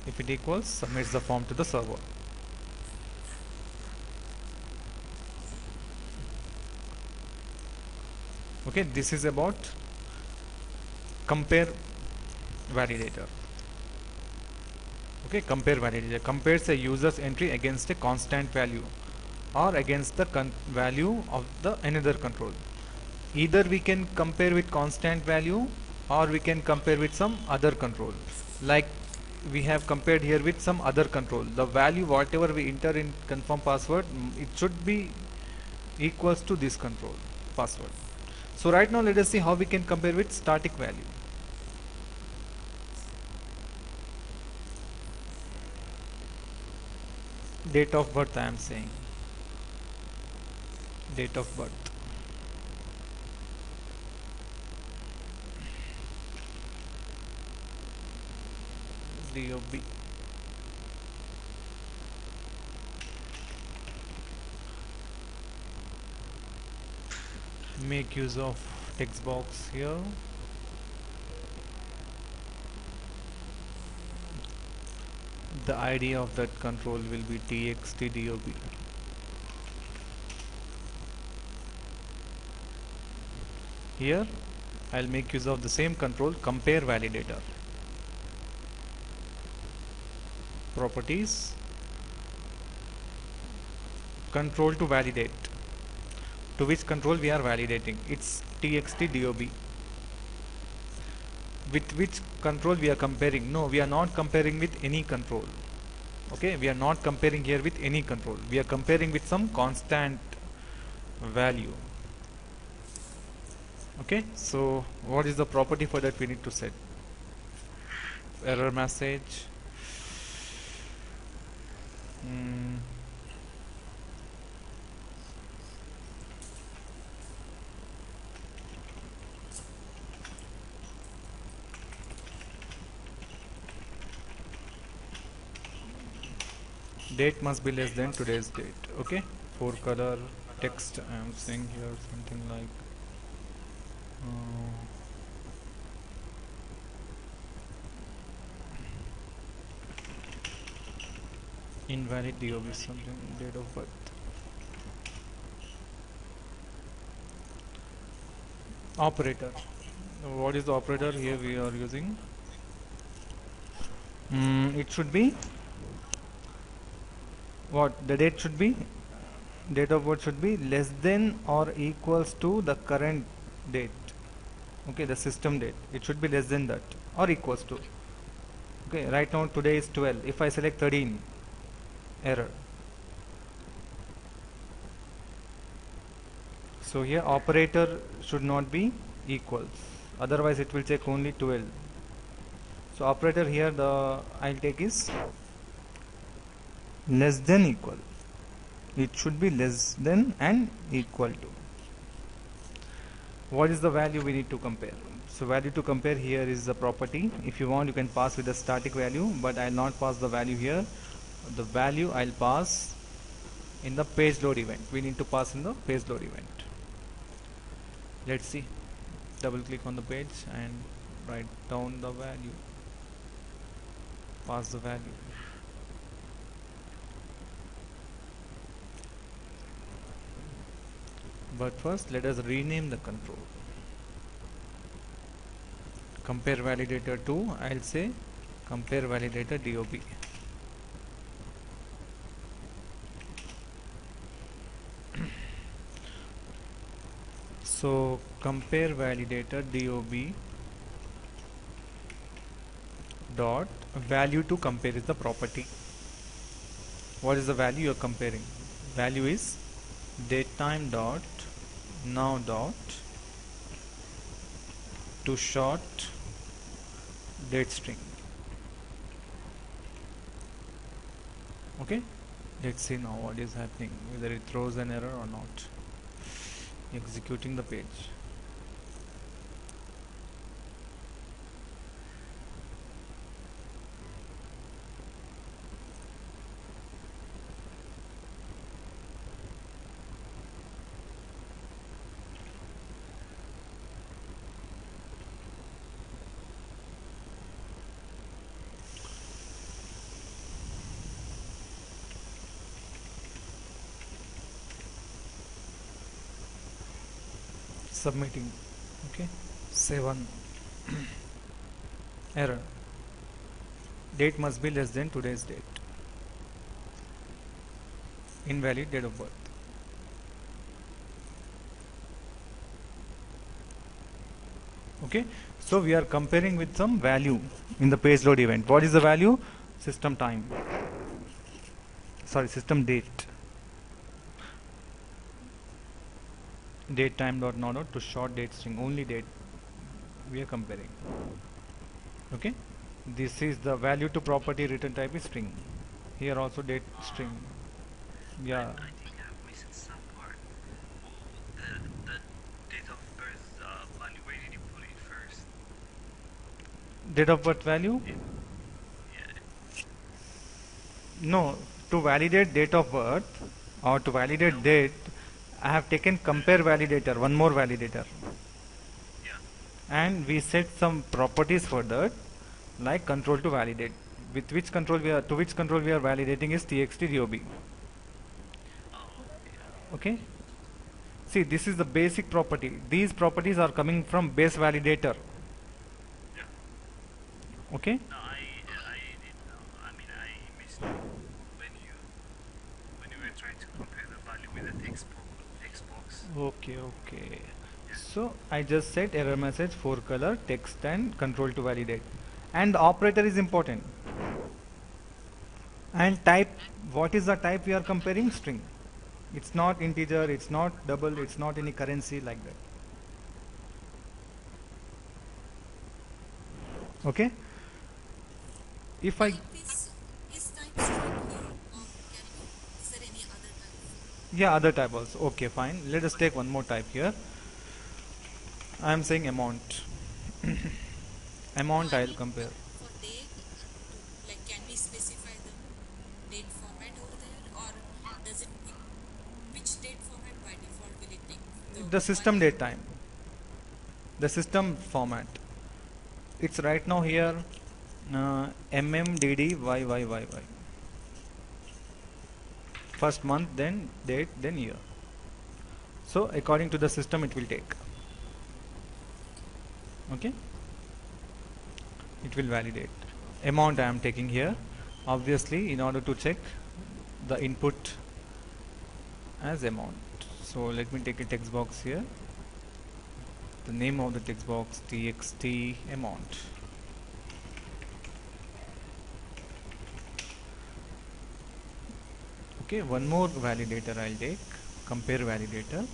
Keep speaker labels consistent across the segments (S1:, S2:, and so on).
S1: If it equals, submits the form to the server. Okay, this is about compare validator. Okay, compare validator compares a user's entry against a constant value or against the value of the another control. Either we can compare with constant value or we can compare with some other control, like we have compared here with some other control. The value whatever we enter in confirm password, it should be equals to this control password. So right now let us see how we can compare with static value. Date of birth, I am saying date of birth. DOB. Make use of text box here. The ID of that control will be txtdob. Here I'll make use of the same control, compare validator. Properties, control to validate. To which control we are validating? It's txtdob. With which control we are comparing? No, we are not comparing with any control. Okay, we are not comparing here with any control. We are comparing with some constant value. Okay, so what is the property for that we need to set? Error message. Date must be less than today's date. Okay, for color text I am saying here something like invalid DOB, something date of birth. Operator, what is the operator here we are using? It should be what? The date should be, date of birth should be less than or equals to the current date. Okay, the system date, it should be less than that or equals to. Okay, right now today is 12. If I select 13, error. So here operator should not be equals, otherwise it will check only 12. So operator here the I'll take is less than equal. It should be less than and equal to. What is the value we need to compare? So value to compare here is the property. If you want you can pass with the static value, but I'll not pass the value here. The value I'll pass in the page load event. We need to pass in the page load event. Let's see. Double click on the page and write down the value. Pass the value. But first let us rename the control. Compare validator to, I'll say compare validator DOB. So compare validator DOB dot value to compare is the property. What is the value you are comparing? Value is datetime dot now dot to short date string. Okay, let's see now what is happening, whether it throws an error or not. Executing the page. submitting. Okay, 7. Error, date must be less than today's date, invalid date of birth. Okay, so we are comparing with some value in the page load event. What is the value? System time, sorry, system date. Date time dot not dot to short date string, only date we are comparing. Okay, this is the value to property, return type is string. Here also date string. Yeah,
S2: I think I'm missing some part. The date of birth value, where did you put it first?
S1: date of birth value.
S2: Yeah,
S1: No, to validate date of birth or to validate date, I have taken compare validator, one more validator,
S2: yeah.
S1: and we set some properties for that, like control to validate. With which control we are, to which control we are validating is txt dob.
S2: Oh, yeah.
S1: Okay. See, this is the basic property. These properties are coming from base validator.
S2: Yeah.
S1: Okay.
S2: No, I didn't know. I mean, I missed it when you were trying to compare the value with the Xbox.
S1: Okay. Okay.
S2: Yeah.
S1: So I just set error message for color, text, and control to validate. And the operator is important. And type, what is the type we are comparing? String. It's not integer, it's not double, it's not any currency like that. Okay. If I,
S3: Is type string here or can be, is there any other type?
S1: yeah, other type also. Okay, fine. Let us take one more type here. I am saying amount.
S3: No,
S1: Amount
S3: I
S1: I'll
S3: mean
S1: compare.
S3: for date, to like can we specify the date format over there, or does it pick which date format by default will it take the
S1: The
S3: one
S1: system
S3: year?
S1: date time. The system format. It's right now here MMDDYYYY. First month, then date, then year. So according to the system it will take. Okay. It will validate. Amount I am taking here. Obviously in order to check the input as amount. So let me take a text box here. The name of the text box txt amount. Okay, one more validator I'll take, compare validator.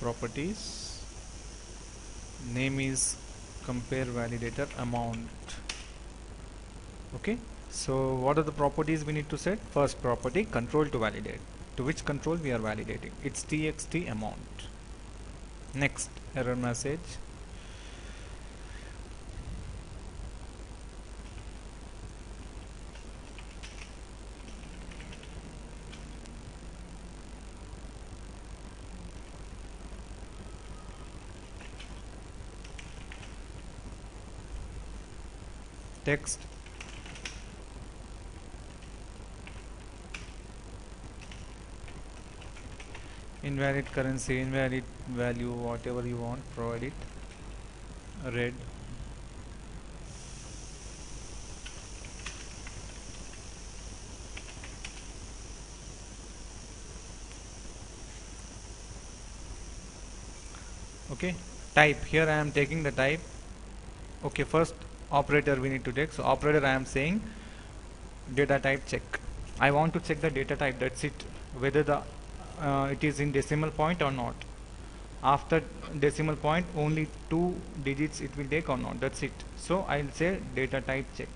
S1: Properties, name is compare validator amount. Okay, so what are the properties we need to set? First property, control to validate. To which control we are validating? It's txt amount. Next, error message. Text, invalid currency, invalid value, whatever you want, provide it. Red. Okay, type, here I am taking the type. Okay, first operator we need to take. So operator I am saying data type check. I want to check the data type, that's it, whether the it is in decimal point or not. After decimal point only 2 digits it will take or not, that's it. So I'll say data type check.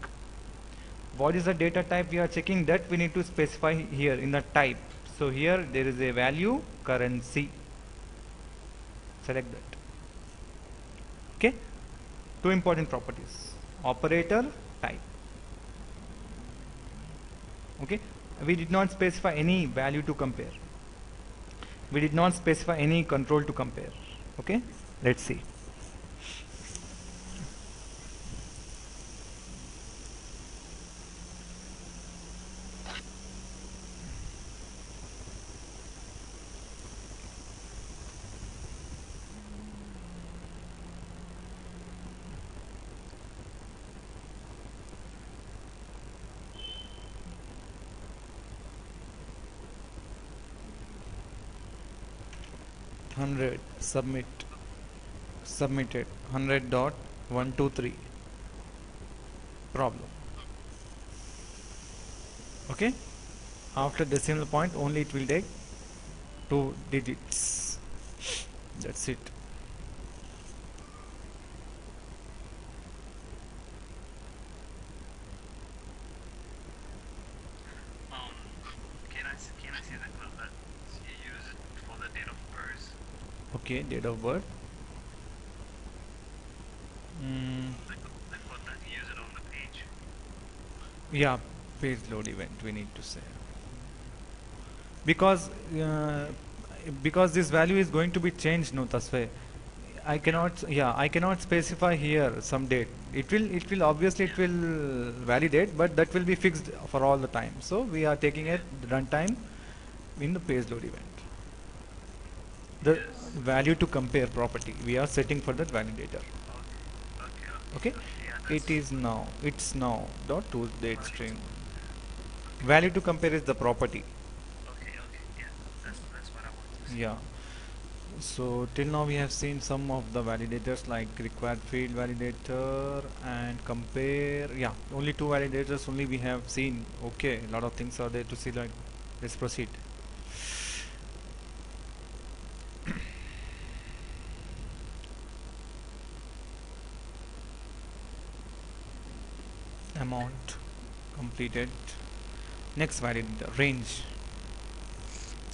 S1: What is the data type we are checking? That we need to specify here in the type. So here there is a value currency, select that. Okay, two important properties, operator, type. Okay, we did not specify any value to compare, we did not specify any control to compare. Okay, let's see. 100 submitted 100.123 problem. Okay, after decimal point only it will take 2 digits. That's it.
S2: Um, can I see the club that you use it for the date of birth?
S1: Okay, date of birth.
S2: The code that you use it on the page.
S1: Yeah, page load event we need to say, because uh, because this value is going to be changed, no Tasve. I
S2: Yeah.
S1: cannot, yeah, I cannot specify here some date. It will obviously it
S2: Yeah.
S1: will validate, but that will be fixed for all the time. So we are taking it
S2: Yeah.
S1: runtime in the page load event. The
S2: Yes.
S1: value to compare property we are setting for that validator.
S2: Okay. Okay. Okay.
S1: Okay,
S2: Okay. Yeah.
S1: it
S2: That's
S1: is now, it's now dot to date
S2: okay.
S1: string.
S2: Okay.
S1: Value to compare is the property.
S2: Okay. Okay. Yeah. That's what I want to see.
S1: Yeah. So till now we have seen some of the validators like required field validator and compare. Yeah, only two validators only we have seen. Okay, a lot of things are there to see. Like, let's proceed. Amount completed. Next validator, range.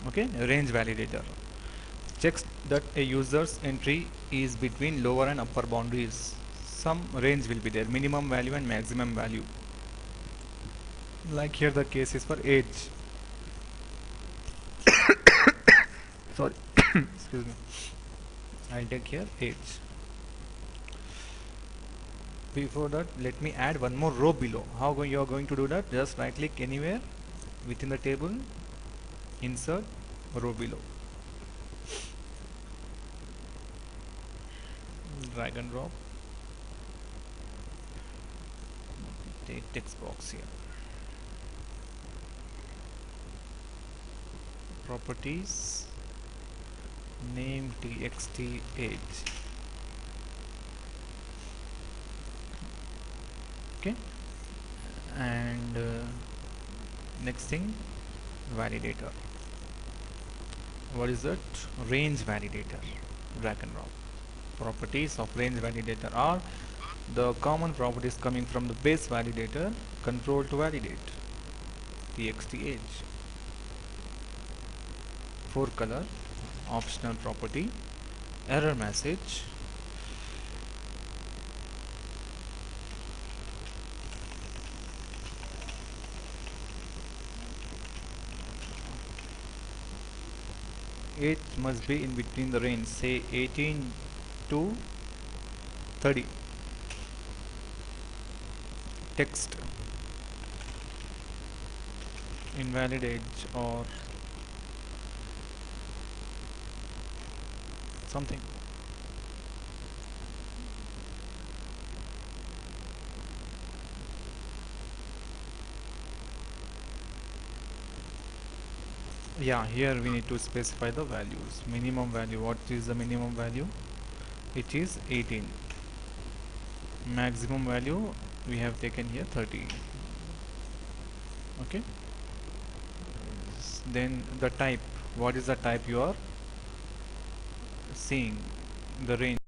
S1: Okay, range validator checks that a user's entry is between lower and upper boundaries. Some range will be there, minimum value and maximum value. Like here the case is for age. Sorry, excuse me. I'll take here age. Before that, let me add one more row below. How you are going to do that? Just right click anywhere within the table, insert row below, drag and drop, take text box here, properties, name txt age. Okay, and next thing, validator. What is that? Range validator. Drag and drop. Properties of range validator are the common properties coming from the base validator, control to validate, txt age, for color, optional property, error message, it must be in between the range, say 18 to 30. Text, invalid age or something. Yeah, here we need to specify the values. Minimum value, what is the minimum value? It is 18. Maximum value we have taken here 30. Okay, then the type, what is the type you are seeing, the range.